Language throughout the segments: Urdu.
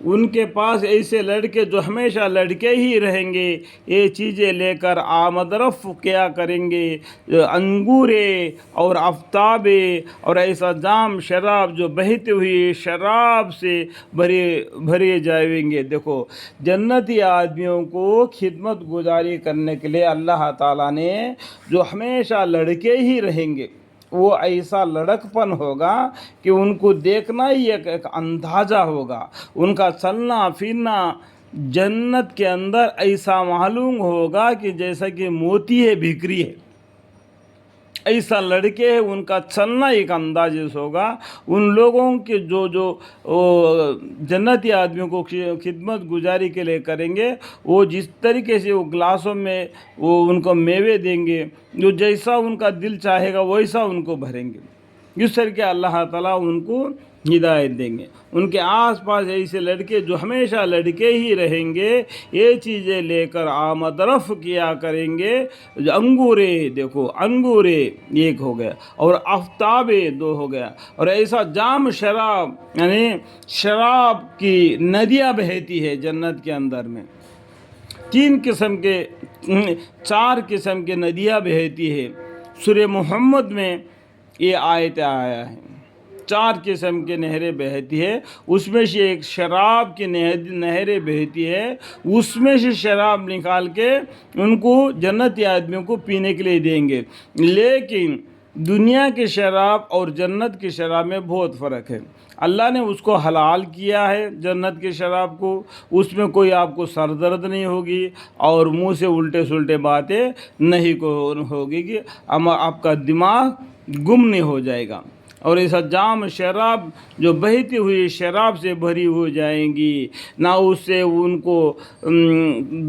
ان کے پاس ایسے لڑکے جو ہمیشہ لڑکے ہی رہیں گے، یہ چیزیں لے کر آمد رفت کیا کریں گے، انگورے اور آفتابے اور ایسا جام شراب جو بہتی ہوئی شراب سے بھرے جائیں گے۔ دیکھو، جنتی آدمیوں کو خدمت گزاری کرنے کے لیے اللہ تعالیٰ نے جو ہمیشہ لڑکے ہی رہیں گے، وہ ایسا لڑکپن ہوگا کہ ان کو دیکھنا ہی ایک اندازہ ہوگا، ان کا چلنا پھرنا جنت کے اندر ایسا معلوم ہوگا کہ جیسا کہ موتی ہے، بھکری ہے، ایسا لڑکے ہے، ان کا چلنا ایک انداز ہوگا۔ ان لوگوں کے جو جنتی آدمیوں کو خدمت گزاری کے لیے کریں گے، وہ جس طریقے سے وہ گلاسوں میں وہ ان کو میوے دیں گے، جو جیسا ان کا دل چاہے گا ویسا ان کو بھریں گے۔ اس طریقے اللہ تعالیٰ ان کو ہدایت دیں گے۔ ان کے آس پاس ایسے لڑکے جو ہمیشہ لڑکے ہی رہیں گے، یہ چیزیں لے کر آمد رفت کیا کریں گے۔ انگورے، دیکھو انگورے ایک ہو گیا، اور آفتابے دو ہو گیا، اور ایسا جام شراب، یعنی شراب کی ندیاں بہتی ہے جنت کے اندر میں۔ چار قسم کے ندیاں بہتی ہے۔ سورہ محمد میں یہ آیت آیا ہے، 4 قسم کے نہریں بہتی ہے، اس میں سے ایک شراب کی نہریں بہتی ہے، اس میں سے شراب نکال کے ان کو جنتی آدمیوں کو پینے کے لیے دیں گے۔ لیکن دنیا کی شراب اور جنت کی شراب میں بہت فرق ہے۔ اللہ نے اس کو حلال کیا ہے، جنت کی شراب کو، اس میں کوئی آپ کو سر درد نہیں ہوگی اور منہ سے الٹے سلٹے باتیں نہیں ہوگی کہ آپ کا دماغ گم نہیں ہو جائے گا۔ اور ایسا جام شراب جو بہتی ہوئی شراب سے بھری ہو جائیں گی، نہ اس سے ان کو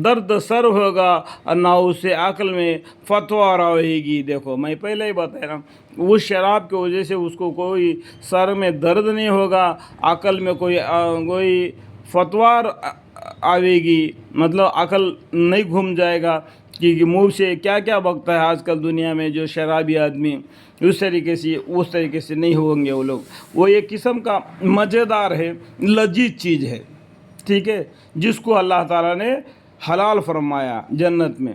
درد سر ہوگا اور نہ اس سے عقل میں فتویٰ رہے گی۔ دیکھو، میں پہلے ہی بتا رہا ہوں، اس شراب کی وجہ سے اس کو کوئی سر میں درد نہیں ہوگا، عقل میں کوئی فتویٰ آئے گی، مطلب عقل نہیں گھوم جائے گا کہ منہ سے کیا کیا بکتا ہے آج کل دنیا میں جو شرابی آدمی، اس طریقے سے نہیں ہوں گے وہ لوگ۔ وہ ایک قسم کا مزیدار ہے، لذیذ چیز ہے، ٹھیک ہے، جس کو اللہ تعالیٰ نے حلال فرمایا جنت میں۔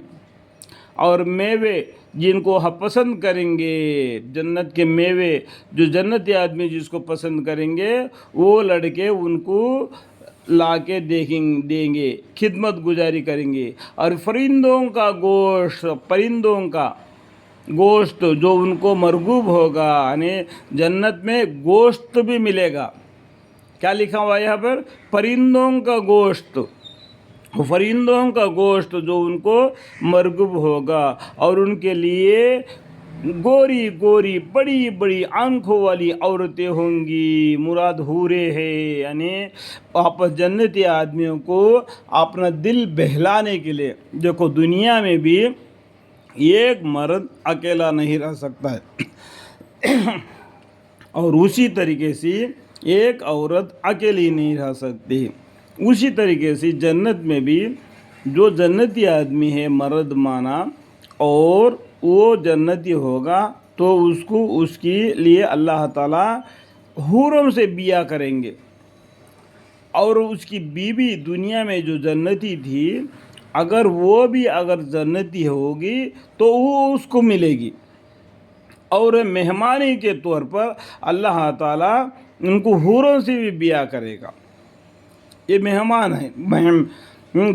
اور میوے جن کو پسند کریں گے، جنت کے میوے جو جنتی آدمی جس کو پسند کریں گے، وہ لڑکے ان کو لا کے دیں گے، خدمت گزاری کریں گے۔ اور پرندوں کا گوشت جو ان کو مرغوب ہوگا، یعنی جنت میں گوشت بھی ملے گا۔ کیا لکھا ہوا ہے یہاں پر؟ پرندوں کا گوشت جو ان کو مرغوب ہوگا، اور ان کے لیے گوری گوری بڑی بڑی آنکھوں والی عورتیں ہوں گی، مراد حوریں ہے، یعنی آپس جنتی آدمیوں کو اپنا دل بہلانے کے لیے۔ دیکھو، دنیا میں بھی ایک مرد اکیلا نہیں رہ سکتا ہے، اور اسی طریقے سے ایک عورت اکیلی نہیں رہ سکتی۔ اسی طریقے سے جنت میں بھی جو جنتی آدمی ہے مرد مانا، اور وہ جنتی ہوگا تو اس کے لیے اللہ تعالیٰ حوروں سے بیاہ کریں گے، اور اس کی بیوی دنیا میں جو جنتی تھی، اگر جنتی ہوگی تو وہ اس کو ملے گی، اور مہمانی کے طور پر اللہ تعالیٰ ان کو حوروں سے بھی بیاہ کرے گا۔ یہ مہمان ہیں،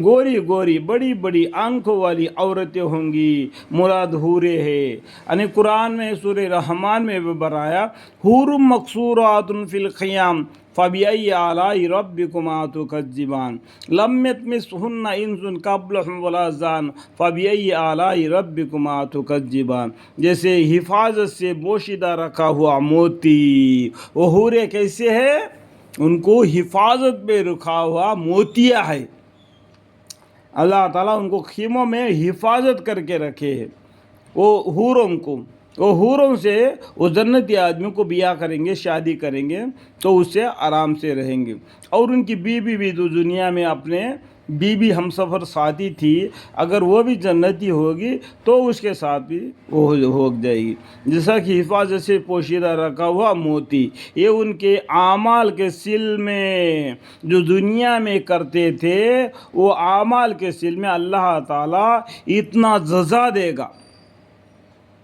گوری گوری بڑی بڑی آنکھوں والی عورتیں ہوں گی، مراد حوریں ہے۔ یعنی قرآن میں سورہ رحمان میں بھی برایا، حور مقصورات فی الخیام فبأي آلاء ربكما تكذبان لم يطمثهن انس قبلهم ولا جان فبأي آلاء ربكما تكذبان۔ جیسے حفاظت سے بوشیدہ رکھا ہوا موتی، وہ حوریں کیسے ہے؟ ان کو حفاظت میں رکھا ہوا موتیاں ہے، اللہ تعالیٰ ان کو خیموں میں حفاظت کر کے رکھے ہے وہ حوروں کو۔ وہ حوروں سے وہ جنتی آدمی کو بیاہ کریں گے، شادی کریں گے تو اس سے آرام سے رہیں گے، اور ان کی بیوی بھی جو دنیا میں اپنے بیوی ہم سفر ساتھی تھی، اگر وہ بھی جنتی ہوگی تو اس کے ساتھ بھی وہ ہو جائے گی، جیسا کہ حفاظت سے پوشیدہ رکھا ہوا موتی، یہ ان کے اعمال کے سل میں جو دنیا میں کرتے تھے، وہ اعمال کے سل میں اللہ تعالیٰ اتنا جزا دے گا،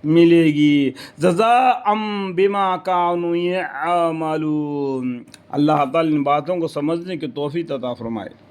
ملے گی جزاء بما کانوا یعملون۔ اللہ تعالیٰ ان باتوں کو سمجھنے کی توفیق عطا فرمائے۔